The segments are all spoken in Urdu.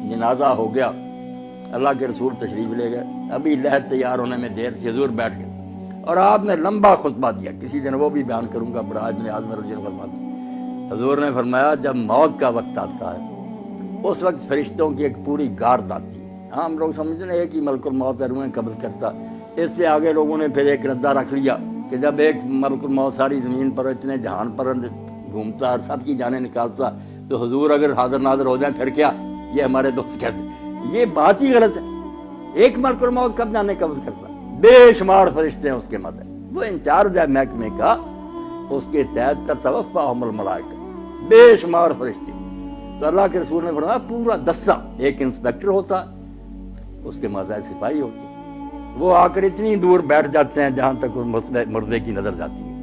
جنازہ ہو گیا، اللہ کے رسول تشریف لے گئے، ابھی لحد تیار ہونے میں دیر تھی، حضور بیٹھ گئے اور آپ نے لمبا خطبہ دیا، کسی دن وہ بھی بیان کروں گا، براج بن عازم رضی اللہ عنہ فرماتے ہیں، حضور نے فرمایا جب موت کا وقت آتا ہے اس وقت فرشتوں کی ایک پوری گارد آتی ہے۔ ہم لوگ سمجھتے ہیں ایک ہی ملک الموت ہے، روحیں قبض کرتا، اس سے آگے لوگوں نے پھر ایک ردہ رکھ لیا کہ جب ایک ملک الموت ساری زمین پر اتنے جہان پر گھومتا اور سب کی جانیں نکالتا تو حضور اگر حاضر ناظر ہو جائیں پھر کیا؟ یہ ہمارے دوست کہتے ہیں یہ بات ہی غلط ہے۔ ایک ملک الموت کب جانے قبض کرتا، بے شمار فرشتے ہیں اس کے مدد، وہ انچارج ہے محکمے کا، اس کے تحت تتوفاہم الملائکہ، بے شمار فرشتے۔ تو اللہ کے رسول نے فرمایا پورا دستہ، ایک انسپیکٹر ہوتا اس کے ماتحت سپاہی ہوتے، وہ آ کر اتنی دور بیٹھ جاتے ہیں جہاں تک اس مردے کی نظر جاتی ہے،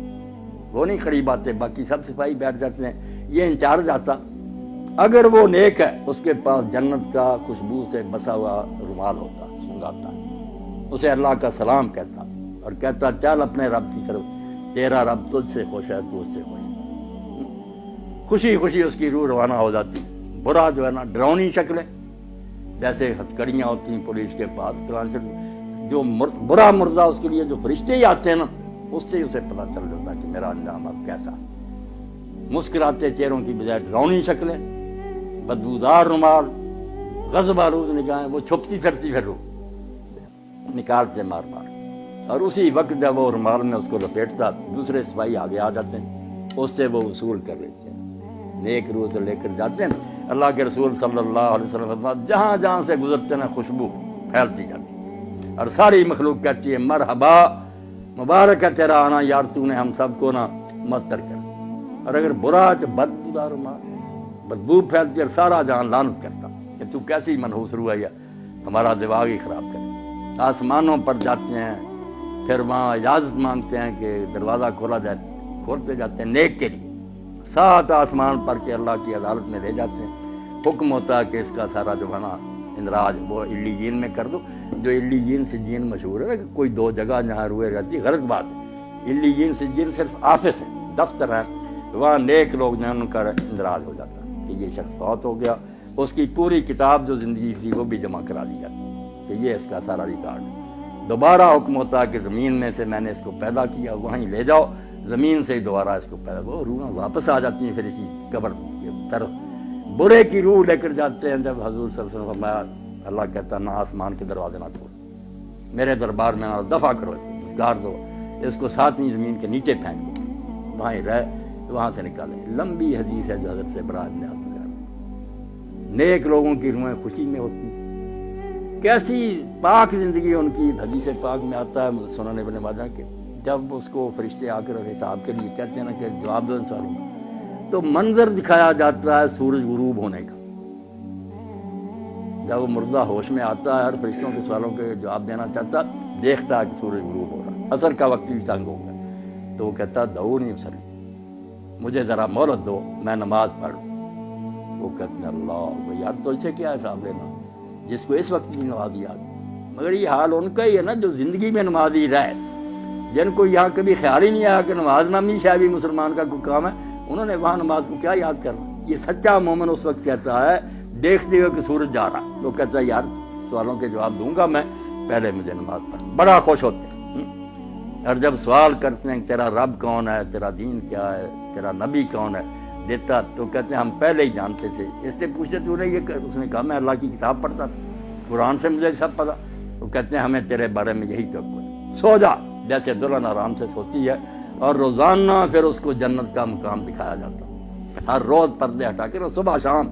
وہ نہیں قریب آتے، باقی سب سپاہی بیٹھ جاتے ہیں، یہ انچارج آتا، اگر وہ نیک ہے اس کے پاس جنت کا خوشبو سے بسا ہوا رومال ہوتا، سنگاتا ہے، اسے اللہ کا سلام کہتا اور کہتا چل اپنے رب کی طرف، تیرا رب تجھ سے خوش ہے، تو اس سے خوش ہے، خوشی خوشی اس کی روح روانہ ہو جاتی۔ برا جو ہے نا ڈراؤنی شکلیں جیسے ہتھکڑیاں ہوتی ہیں پولیس کے پاس، جو برا مردہ اس کے لیے جو فرشتے ہی آتے ہیں نا اس سے اسے پتہ چل جاتا ہے کہ میرا انجام اب کیسا ہے۔ مسکراتے چہروں کی بجائے ڈراؤنی شکلیں، بدبودار رومال، غضب آلود نگاہیں، وہ چھپتی پھرتی پھر روح نکالتے مار مار، اور اسی وقت جب وہ رومال میں اس کو لپیٹتا دوسرے سپاہی آگے آ جاتے ہیں، اس سے وہ وصول کر لیتے ہیں، نیک روح سے لے کر جاتے ہیں۔ اللہ کے رسول صلی اللہ علیہ وسلم فرماتے جہاں جہاں سے گزرتے ہیں خوشبو پھیلتی جاتی اور ساری مخلوق کہتی ہے مرحبا، مبارک ہے تیرا آنا یار، تو نے ہم سب کو نا معطر کر۔ اور اگر برا تو بدبودار بدبو پھیلتی اور سارا جہاں لعنت کرتا کہ تو کیسی منحوس روح ہے، ہمارا دماغ ہی خراب کرے۔ آسمانوں پر جاتے ہیں، پھر وہاں اجازت مانگتے ہیں کہ دروازہ کھولا جائے، کھولتے جاتے ہیں نیک کے لیے، 7 آسمان پر کے اللہ کی عدالت میں لے جاتے ہیں، حکم ہوتا ہے کہ اس کا سارا جو ہے نا اندراج وہ علیین میں کر دو۔ جو علیین سجین مشہور ہے کہ کوئی 2 جگہ جہاں روئے رہتی، غلط بات ہے، علیین سجین صرف آفس ہے، دفتر ہے، وہاں نیک لوگ جو ہیں ان کا اندراج ہو جاتا ہے کہ یہ شخص فوت ہو گیا، اس کی پوری کتاب جو زندگی تھی وہ بھی جمع کرا دی جاتی ہے کہ یہ اس کا سارا ریکارڈ ہے۔ دوبارہ حکم ہوتا ہے کہ زمین میں سے میں نے اس کو پیدا کیا، وہیں لے جاؤ، زمین سے ہی دوبارہ اس کو پیدا، وہ روحیں واپس آ جاتی ہیں پھر اسی قبر کی طرف۔ برے کی روح لے کر جاتے ہیں، جب حضور صلی اللہ علیہ وسلم فرمایا اللہ کہتا نہ آسمان کے دروازے نہ کھول، میرے دربار میں دفع کرو، گار دو، اس کو 7ویں زمین کے نیچے پھینک دو، وہاں ہی رہ، وہاں سے نکالیں۔ لمبی حدیث ہے جو حضرت سے براج نے آپ کو، نیک لوگوں کی روحیں خوشی میں ہوتی، کیسی پاک زندگی ان کی۔ حدیث پاک میں آتا ہے سنن ابن ماجہ کے، جب اس کو فرشتے آ کر حساب کے لیے کہتے ہیں نا کہ جواب دو ان سوالوں کا، تو منظر دکھایا جاتا ہے سورج غروب ہونے کا۔ جب وہ مردہ ہوش میں آتا ہے اور فرشتوں کے سوالوں کے جواب دینا چاہتا، دیکھتا ہے کہ سورج غروب ہو رہا، عصر کا وقت بھی تنگ ہو گیا، تو وہ کہتا دعونی اصلی، مجھے ذرا مہلت دو میں نماز پڑھ لوں۔ وہ کہتے ہیں اللہ وہ یار تو اسے کیا حساب لینا جس کو اس وقت کی نماز یاد، مگر یہ حال ان کا ہی ہے نا جو زندگی میں نمازی رہے، جن کو یہاں کبھی خیال ہی نہیں آیا کہ نماز نامی شاید بھی مسلمان کا کوئی کام ہے، انہوں نے وہاں نماز کو کیا یاد کرنا۔ یہ سچا مومن اس وقت کہتا ہے دیکھتے ہوئے کہ سورج جا رہا، تو کہتا ہے یار سوالوں کے جواب دوں گا میں، پہلے مجھے نماز پڑھ، بڑا خوش ہوتے ہیں۔ اور جب سوال کرتے ہیں تیرا رب کون ہے، تیرا دین کیا ہے، تیرا نبی کون ہے، دیتا تو کہتے ہیں ہم پہلے ہی جانتے تھے، اس سے پوچھتے تو نے یہ، اس نے کہا میں اللہ کی کتاب پڑھتا تھا، قرآن سے مجھے سب پتا۔ تو کہتے ہیں ہمیں تیرے بارے میں یہی توقع ہے، سو جا، جیسے دلہن آرام سے سوتی ہے، اور روزانہ پھر اس کو جنت کا مقام دکھایا جاتا، ہر روز پردے ہٹا کے صبح شام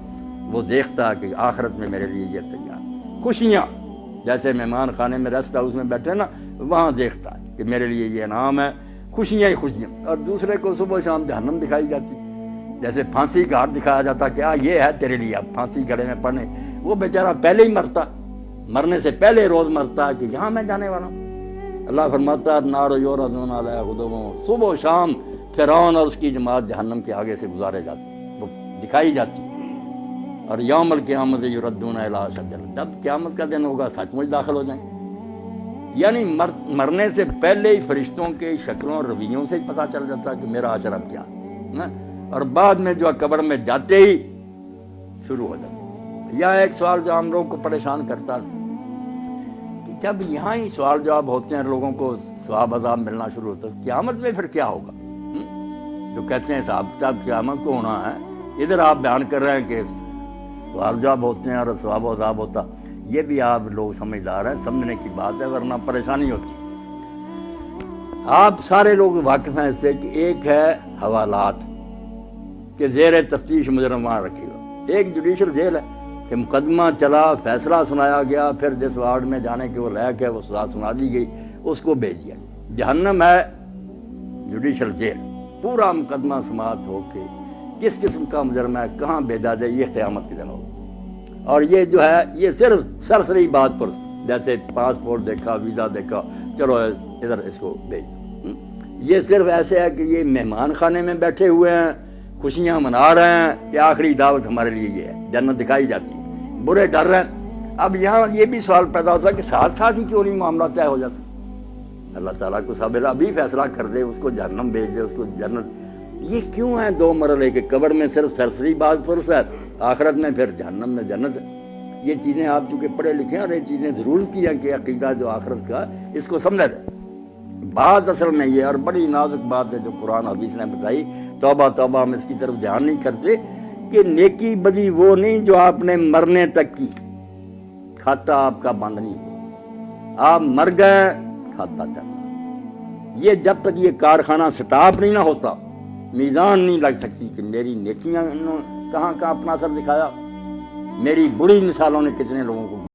وہ دیکھتا ہے کہ آخرت میں میرے لیے یہ تیار خوشیاں، جیسے مہمان خانے میں ریسٹ ہاؤس میں بیٹھے نا، وہاں دیکھتا ہے کہ میرے لیے یہ انعام ہے، خوشیاں ہی خوشیاں۔ اور دوسرے کو صبح شام جہنم دکھائی جاتی، جیسے پھانسی گھاٹ دکھایا جاتا کہ یہ ہے تیرے لیے اب پھانسی گھڑے میں پڑنے، وہ بیچارہ پہلے ہی مرتا، مرنے سے پہلے روز مرتا ہے کہ یہاں میں جانے والا ہوں۔ اللہ فرماتا ہے نار یعرضون علیہا غدوا، صبح و شام فرعون اور اس کی جماعت جہنم کے آگے سے گزارے جاتے، وہ دکھائی جاتی۔ اور یوم القیامت یردون الی اشد، جب قیامت کا دن ہوگا سچ مچ داخل ہو جائیں، یعنی مرنے سے پہلے ہی فرشتوں کے شکلوں اور رویوں سے ہی پتہ چل جاتا ہے کہ میرا حشر اب کیا، اور بعد میں جو قبر میں جاتے ہی شروع ہو جاتا یا ایک سوال جو ہم لوگوں کو پریشان کرتا ہے کہ جب یہاں ہی سوال جواب ہوتے ہیں لوگوں کو ثواب عذاب ملنا شروع ہوتا ہے، قیامت میں پھر کیا ہوگا؟ جو کہتے ہیں حساب کتاب قیامت کو ہونا ہے، ادھر آپ بیان کر رہے ہیں کہ سوال جواب ہوتے ہیں اور ثواب و عذاب ہوتا، یہ بھی آپ لوگ سمجھدار ہیں، سمجھنے کی بات ہے، ورنہ پریشانی ہوتی ہے۔ آپ سارے لوگ واقف ہیں اس سے کہ ایک ہے حوالات کہ زیر تفتیش مجرم وہاں رکھے گا، ایک جوڈیشل جیل ہے کہ مقدمہ چلا، فیصلہ سنایا گیا، پھر جس وارڈ میں جانے کے وہ لائق ہے وہ سزا سنا دی گئی، اس کو بھیج دیا۔ جہنم ہے جوڈیشل جیل، پورا مقدمہ سماعت ہو کے کس قسم کا مجرم ہے کہاں بھیجا جائے، یہ قیامت کے دن ہوگا۔ اور یہ جو ہے یہ صرف سرسری بات پر، جیسے پاسپورٹ دیکھا، ویزا دیکھا، چلو ادھر اس کو بھیج، یہ صرف ایسے ہے کہ یہ مہمان خانے میں بیٹھے ہوئے ہیں، خوشیاں منا رہے ہیں کہ آخری دعوت ہمارے لیے یہ ہے، جنت دکھائی جاتی ہے، برے ڈر رہے ہیں۔ اب یہاں یہ بھی سوال پیدا ہوتا ہے کہ ساتھ ساتھ ہی کیوں نہیں معاملہ طے ہو جاتا؟ اللہ تعالیٰ کو صبر ابھی فیصلہ کر دے، اس کو جہنم بھیج دے، اس کو جنت۔ یہ کیوں ہے دو مرحلے کے؟ قبر میں صرف سرسری بات پرس ہے، آخرت میں پھر جہنم میں جنت ہے۔ یہ چیزیں آپ چونکہ پڑھے لکھے ہیں اور یہ چیزیں ضرور کی ہیں کہ عقیدہ جو آخرت کا اس کو سمجھا جائے۔ بات اصل میں یہ اور بڑی نازک بات ہے جو قرآن حدیث نے بتائی، توبہ توبہ ہم اس کی طرف دھیان نہیں کرتے کہ نیکی بدی وہ نہیں جو آپ نے مرنے تک کی، کھاتا آپ کا بند نہیں ہوا، آپ مر گئے کھاتا چلنا۔ یہ جب تک یہ کارخانہ سٹاپ نہیں نہ ہوتا، میزان نہیں لگ سکتی کہ میری نیکیاں کہاں کہاں اپنا اثر دکھایا، میری بری مثالوں نے کتنے لوگوں کو